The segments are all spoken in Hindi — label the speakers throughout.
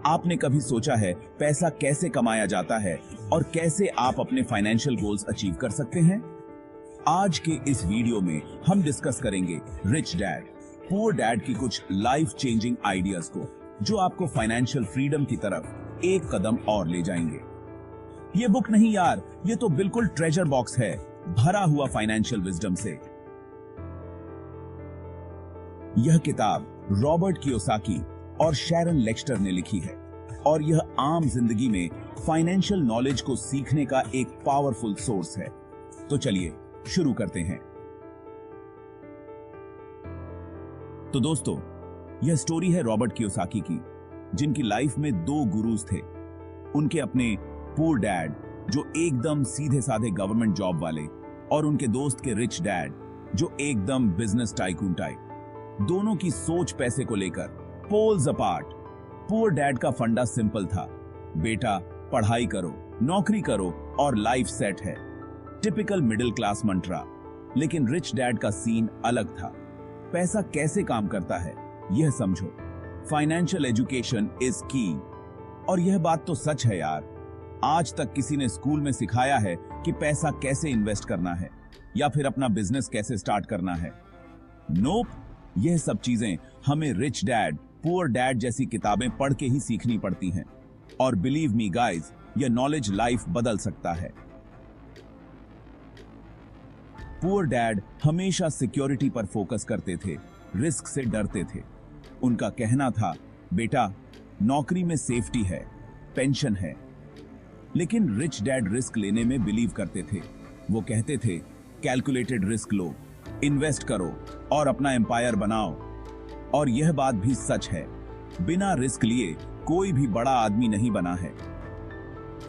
Speaker 1: आपने कभी सोचा है पैसा कैसे कमाया जाता है और कैसे आप अपने फाइनेंशियल गोल्स अचीव कर सकते हैं? आज के इस वीडियो में हम डिस्कस करेंगे रिच डैड पुअर डैड की कुछ लाइफ चेंजिंग आइडियाज को, जो आपको फाइनेंशियल फ्रीडम की तरफ एक कदम और ले जाएंगे। ये बुक नहीं यार, ये तो बिल्कुल ट्रेजर बॉक्स है, भरा हुआ फाइनेंशियल विजडम से। यह किताब रॉबर्ट कियोसाकी और शैरन लेक्स्टर ने लिखी है और यह आम जिंदगी में फाइनेंशियल नॉलेज को सीखने का एक पावरफुल सोर्स है। तो चलिए शुरू करते हैं। तो दोस्तों, यह स्टोरी है रॉबर्ट कियोसाकी की, जिनकी लाइफ में दो गुरुज थे। उनके अपने पुअर डैड, जो एकदम सीधे साधे गवर्नमेंट जॉब वाले, और उनके दोस्त के रिच डैड, जो एकदम बिजनेस टाइकून टाइप। दोनों की सोच पैसे को लेकर पोल्स अपार्ट। पुअर डैड का फंडा सिंपल था, बेटा पढ़ाई करो, नौकरी करो और लाइफ सेट है। टिपिकल मिडिल क्लास मंत्रा। लेकिन रिच डैड का सीन अलग था। पैसा कैसे काम करता है यह समझो। फाइनेंशियल एजुकेशन इज की। और यह बात तो सच है यार, आज तक किसी ने स्कूल में सिखाया है कि पैसा कैसे इन्वेस्ट करना है या फिर अपना बिजनेस कैसे स्टार्ट करना है? नोप, यह सब चीजें हमें रिच डैड पुअर डैड जैसी किताबें पढ़ के ही सीखनी पड़ती हैं। और बिलीव मी गाइस, यह नॉलेज लाइफ बदल सकता है। पुअर डैड हमेशा सिक्योरिटी पर फोकस करते थे, रिस्क से डरते थे। उनका कहना था, बेटा नौकरी में सेफ्टी है, पेंशन है। लेकिन रिच डैड रिस्क लेने में बिलीव करते थे। वो कहते थे, कैलकुलेटेड रिस्क लो, इन्वेस्ट करो और अपना एम्पायर बनाओ। और यह बात भी सच है, बिना रिस्क लिए कोई भी बड़ा आदमी नहीं बना है।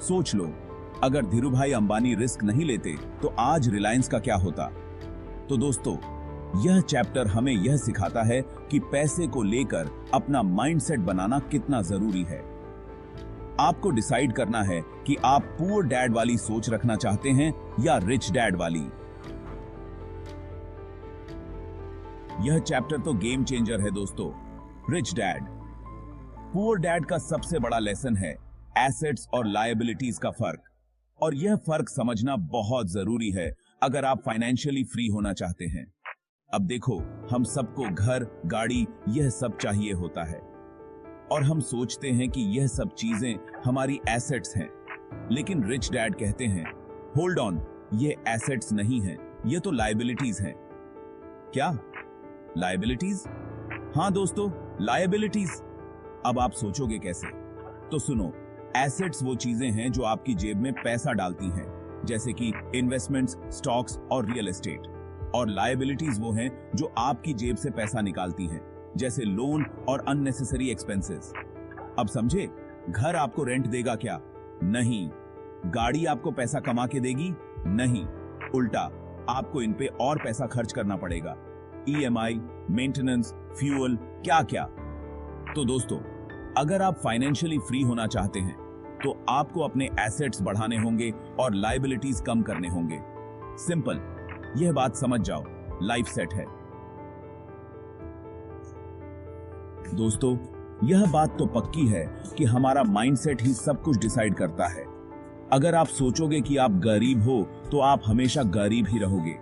Speaker 1: सोच लो, अगर धीरूभाई अंबानी रिस्क नहीं लेते तो आज रिलायंस का क्या होता? तो दोस्तों, यह चैप्टर हमें यह सिखाता है कि पैसे को लेकर अपना माइंडसेट बनाना कितना जरूरी है। आपको डिसाइड करना है कि आप पुअर डैड वाली सोच रखना चाहते हैं या रिच डैड वाली। यह चैप्टर तो गेम चेंजर है दोस्तों। रिच डैड पुअर डैड का सबसे बड़ा लेसन है एसेट्स और लायबिलिटीज का फर्क। और यह फर्क समझना बहुत जरूरी है अगर आप फाइनेंशियली फ्री होना चाहते हैं। अब देखो, हम सबको घर, गाड़ी, यह सब चाहिए होता है और हम सोचते हैं कि यह सब चीजें हमारी एसेट्स हैं। लेकिन रिच डैड कहते हैं, होल्ड ऑन, ये एसेट्स नहीं हैं, ये तो लायबिलिटीज हैं। क्या लायबिलिटीज? हाँ दोस्तों, लायबिलिटीज। अब आप सोचोगे कैसे? तो सुनो, एसेट्स वो चीजें हैं जो आपकी जेब में पैसा डालती हैं, जैसे कि इन्वेस्टमेंट्स, स्टॉक्स और रियल एस्टेट। और लायबिलिटीज वो हैं जो आपकी जेब से पैसा निकालती हैं, जैसे लोन और अननेसेसरी एक्सपेंसेस। अब समझे, घर आपको रेंट देगा क्या? नहीं। गाड़ी आपको पैसा कमा के देगी? नहीं। उल्टा आपको इन पे और पैसा खर्च करना पड़ेगा। ईएमआई, मेंटेनेंस, फ्यूल, क्या क्या। तो दोस्तों, अगर आप फाइनेंशियली फ्री होना चाहते हैं तो आपको अपने एसेट्स बढ़ाने होंगे और लायबिलिटीज कम करने होंगे। सिंपल, यह बात समझ जाओ, लाइफ सेट है। दोस्तों, यह बात तो पक्की है कि हमारा माइंडसेट ही सब कुछ डिसाइड करता है। अगर आप सोचोगे कि आप गरीब हो तो आप हमेशा गरीब ही रहोगे,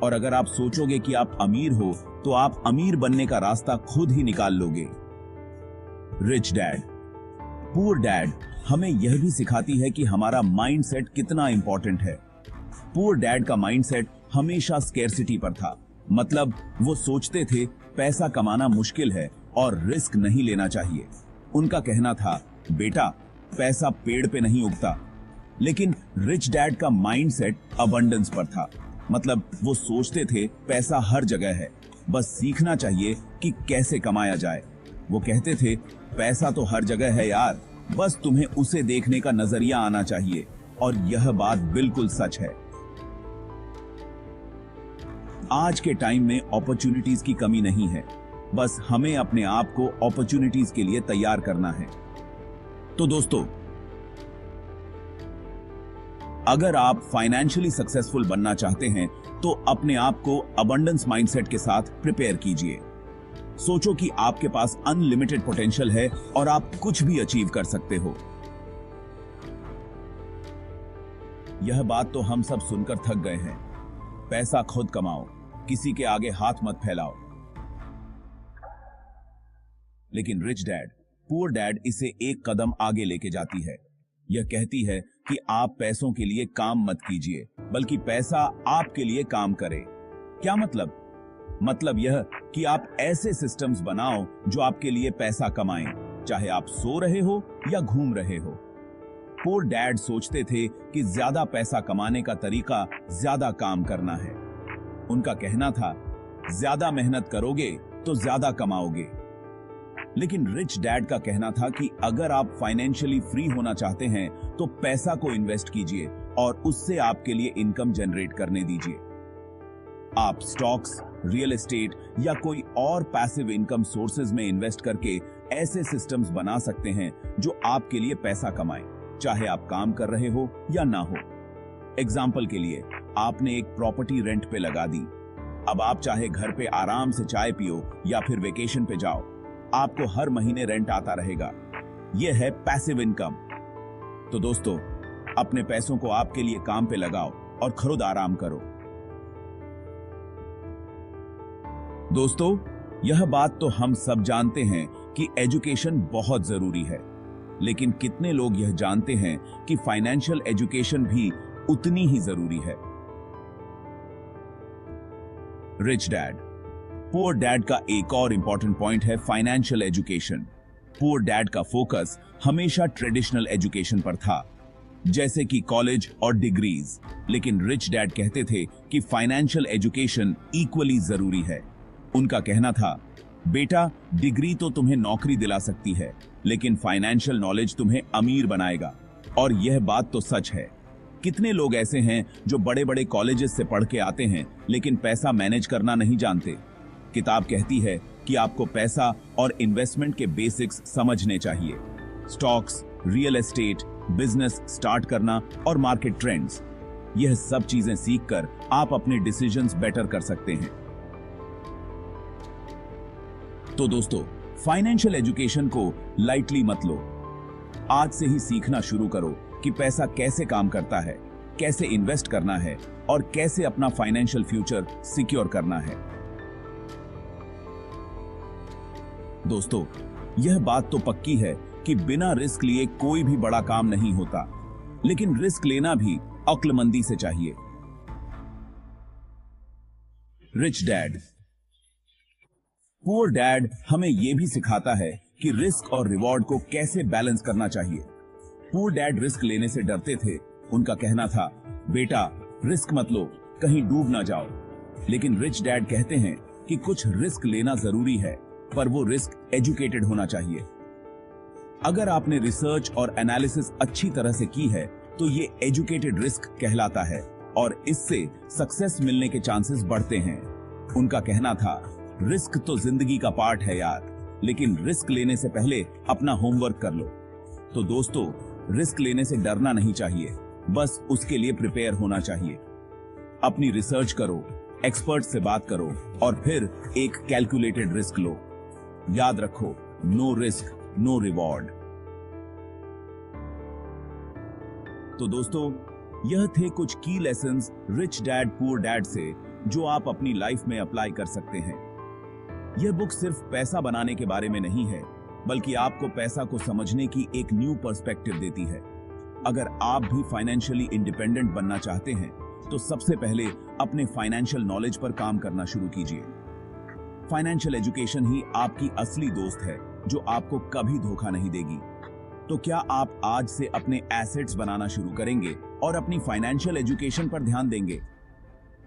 Speaker 1: और अगर आप सोचोगे कि आप अमीर हो तो आप अमीर बनने का रास्ता खुद ही निकाल लोगे। रिच डैड पुअर डैड हमें यह भी सिखाती है कि हमारा माइंडसेट कितना इंपॉर्टेंट है। पुअर डैड का माइंडसेट हमेशा स्केर्सिटी पर था। मतलब वो सोचते थे पैसा कमाना मुश्किल है और रिस्क नहीं लेना चाहिए। उनका कहना था, बेटा पैसा पेड़ पे नहीं उगता। लेकिन रिच डैड का माइंडसेट अबंडेंस पर था। मतलब वो सोचते थे पैसा हर जगह है, बस सीखना चाहिए कि कैसे कमाया जाए। वो कहते थे, पैसा तो हर जगह है यार, बस तुम्हें उसे देखने का नजरिया आना चाहिए। और यह बात बिल्कुल सच है। आज के टाइम में अपॉर्चुनिटीज की कमी नहीं है, बस हमें अपने आप को अपॉर्चुनिटीज के लिए तैयार करना है। तो दोस्तों, अगर आप फाइनेंशियली सक्सेसफुल बनना चाहते हैं तो अपने आप को अबंडेंस माइंडसेट के साथ प्रिपेयर कीजिए। सोचो कि आपके पास अनलिमिटेड पोटेंशियल है और आप कुछ भी अचीव कर सकते हो। यह बात तो हम सब सुनकर थक गए हैं। पैसा खुद कमाओ, किसी के आगे हाथ मत फैलाओ। लेकिन रिच डैड पुअर डैड इसे एक कदम आगे लेके जाती है। यह कहती है कि आप पैसों के लिए काम मत कीजिए, बल्कि पैसा आपके लिए काम करे। क्या मतलब? मतलब यह कि आप ऐसे सिस्टम्स बनाओ जो आपके लिए पैसा कमाएं, चाहे आप सो रहे हो या घूम रहे हो। पुअर डैड सोचते थे कि ज्यादा पैसा कमाने का तरीका ज्यादा काम करना है। उनका कहना था, ज्यादा मेहनत करोगे तो ज्यादा कमाओगे। लेकिन रिच डैड का कहना था कि अगर आप फाइनेंशियली फ्री होना चाहते हैं तो पैसा को इन्वेस्ट कीजिए और उससे आपके लिए इनकम जनरेट करने दीजिए। आप स्टॉक्स, रियल एस्टेट या कोई और पैसिव इनकम सोर्सेज में इन्वेस्ट करके ऐसे सिस्टम्स बना सकते हैं जो आपके लिए पैसा कमाएं, चाहे आप काम कर रहे हो या ना हो। एग्जाम्पल के लिए, आपने एक प्रॉपर्टी रेंट पे लगा दी। अब आप चाहे घर पे आराम से चाय पियो या फिर वेकेशन पे जाओ, आपको हर महीने रेंट आता रहेगा। यह है पैसिव इनकम। तो दोस्तों, अपने पैसों को आपके लिए काम पे लगाओ और खुद आराम करो। दोस्तों, यह बात तो हम सब जानते हैं कि एजुकेशन बहुत जरूरी है, लेकिन कितने लोग यह जानते हैं कि फाइनेंशियल एजुकेशन भी उतनी ही जरूरी है? रिच डैड पुअर डैड का एक और इंपॉर्टेंट पॉइंट है फाइनेंशियल एजुकेशन। पुअर डैड का फोकस हमेशा ट्रेडिशनल एजुकेशन पर था, जैसे कि कॉलेज और डिग्रीज। लेकिन रिच डैड कहते थे कि फाइनेंशियल एजुकेशन इक्वली जरूरी है। उनका कहना था, बेटा, डिग्री तो तुम्हें नौकरी दिला सकती है, लेकिन फाइनेंशियल नॉलेज तुम्हें अमीर बनाएगा। और यह बात तो सच है। कितने लोग ऐसे हैं जो बड़े बड़े कॉलेजेस से पढ़ के आते हैं, लेकिन पैसा मैनेज करना नहीं जानते। किताब कहती है कि आपको पैसा और इन्वेस्टमेंट के बेसिक्स समझने चाहिए। Stocks, real estate, business start करना और मार्केट ट्रेंड्स, यह सब चीजें सीखकर आप अपने डिसीजंस बेटर कर सकते हैं। तो दोस्तों, फाइनेंशियल एजुकेशन को लाइटली मत लो। आज से ही सीखना शुरू करो कि पैसा कैसे काम करता है, कैसे इन्वेस्ट करना है और कैसे अपना फाइनेंशियल फ्यूचर सिक्योर करना है। दोस्तों, यह बात तो पक्की है कि बिना रिस्क लिए कोई भी बड़ा काम नहीं होता, लेकिन रिस्क लेना भी अक्लमंदी से चाहिए। रिच डैड पुअर डैड हमें यह भी सिखाता है कि रिस्क और रिवॉर्ड को कैसे बैलेंस करना चाहिए। पुअर डैड रिस्क लेने से डरते थे। उनका कहना था, बेटा, रिस्क मत लो, कहीं डूब ना जाओ। लेकिन रिच डैड कहते हैं कि कुछ रिस्क लेना जरूरी है, पर वो रिस्क एजुकेटेड होना चाहिए। अगर आपने रिसर्च और एनालिसिस अच्छी तरह से की है तो ये एजुकेटेड रिस्क कहलाता है और इससे सक्सेस मिलने के चांसेस बढ़ते हैं। उनका कहना था, रिस्क तो जिंदगी का पार्ट है यार, लेकिन रिस्क लेने से पहले अपना होमवर्क कर लो। तो दोस्तों, रिस्क लेने से डरना नहीं चाहिए, बस उसके लिए प्रिपेयर होना चाहिए। अपनी रिसर्च करो, एक्सपर्ट से बात करो और फिर एक कैलकुलेटेड रिस्क लो। याद रखो, नो रिस्क नो रिवॉर्ड। तो दोस्तों, यह थे कुछ की lessons rich dad poor dad से जो आप अपनी लाइफ में अप्लाई कर सकते हैं। यह बुक सिर्फ पैसा बनाने के बारे में नहीं है, बल्कि आपको पैसा को समझने की एक न्यू पर्सपेक्टिव देती है। अगर आप भी फाइनेंशियली इंडिपेंडेंट बनना चाहते हैं तो सबसे पहले अपने फाइनेंशियल नॉलेज पर काम करना शुरू कीजिए। फाइनेंशियल एजुकेशन ही आपकी असली दोस्त है जो आपको कभी धोखा नहीं देगी। तो क्या आप आज से अपने एसेट्स बनाना शुरू करेंगे और अपनी फाइनेंशियल एजुकेशन पर ध्यान देंगे?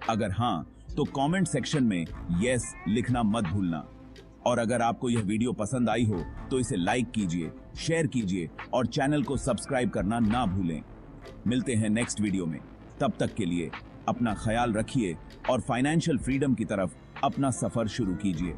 Speaker 1: अगर हां, तो कमेंट सेक्शन में यस लिखना मत भूलना। और अगर आपको यह वीडियो पसंद आई हो तो इसे लाइक कीजिए, शेयर कीजिए और चैनल को सब्सक्राइब करना ना भूलें। मिलते हैं नेक्स्ट वीडियो में। तब तक के लिए अपना ख्याल रखिए और फाइनेंशियल फ्रीडम की तरफ अपना सफर शुरू कीजिए।